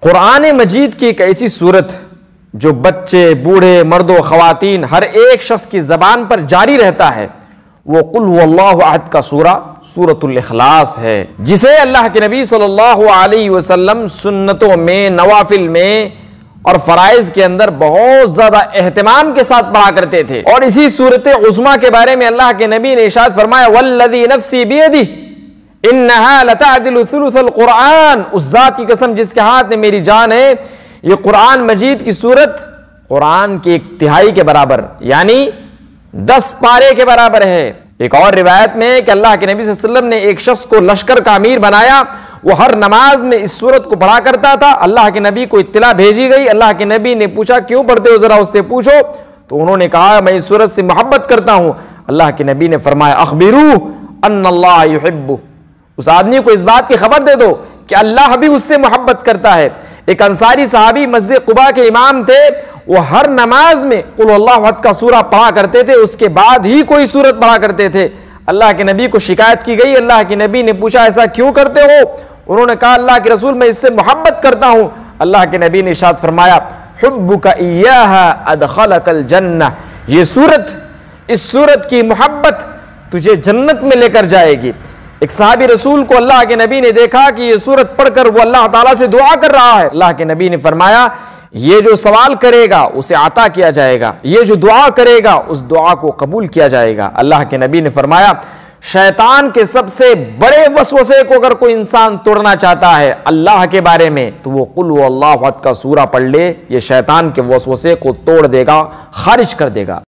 कुरान मजीद की एक ऐसी सूरत जो बच्चे, बूढ़े, मर्दों, ख़वातीन हर एक शख्स की ज़बान पर जारी रहता है, वो कुल हुवल्लाहु अहद का सूरतुल इखलास है, जिसे अल्लाह के नबी सल्लल्लाहु अलैहि वसल्लम सुन्नतों में, नवाफिल में और फ़राइज़ के अंदर बहुत ज़्यादा एहतमाम के साथ पढ़ा करते थे। और इसी सूरत उज़्मा के बारे में अल्लाह के नबी ने इरशाद फरमाया, वल्लज़ी नफ़्सी बियदिही इन्नहा लतअदिलु सुलुसल कुरान, उस ज़ात की कसम जिसके हाथ में मेरी जान है, ये कुरान मजीद की सूरत कुरान की 1/3 के बराबर यानी 10 पारे के बराबर है। एक और रिवायत में है कि अल्लाह के नबी सल्लल्लाहु अलैहि वसल्लम ने एक शख्स को लश्कर का अमीर बनाया, वो हर नमाज में इस सूरत को पढ़ा करता था। अल्लाह के नबी को इत्तला भेजी गई, अल्लाह के नबी ने पूछा क्यों पढ़ते हो, जरा उससे पूछो। तो उन्होंने कहा मैं इस सूरत से मोहब्बत करता हूं। अल्लाह के नबी ने फरमाया अखबिरू अन्नल्लाह युहिब्बु, उस आदमी को इस बात की खबर दे दो कि अल्लाह भी उससे मोहब्बत करता है। एक अंसारी सहाबी मस्जिद कुबा के इमाम थे, वो हर नमाज में कुल हुवल्लाहु अहद का सूरा पढ़ा करते थे, उसके बाद ही कोई सूरत पढ़ा करते थे। अल्लाह के नबी को शिकायत की गई, अल्लाह के नबी ने पूछा ऐसा क्यों करते हो? उन्होंने कहा अल्लाह के रसूल मैं इससे मोहब्बत करता हूं। अल्लाह के नबी ने इरशाद फरमाया हुब्बुका इय्याहा अदखलकल जन्नह, ये सूरत, इस सूरत की मोहब्बत तुझे जन्नत में लेकर जाएगी। एक सहाबी रसूल को अल्लाह के नबी ने देखा कि ये सूरत पढ़कर वो अल्लाह ताला से दुआ कर रहा है। अल्लाह के नबी ने फरमाया ये जो सवाल करेगा उसे आता किया जाएगा, ये जो दुआ करेगा उस दुआ को कबूल किया जाएगा। अल्लाह के नबी ने फरमाया शैतान के सबसे बड़े वसवसे को अगर कोई इंसान तोड़ना चाहता है अल्लाह के बारे में, तो वो कुल हुवल्लाहु अहद का सूरा पढ़ ले, ये शैतान के वसवसे को तोड़ देगा, खारिज कर देगा।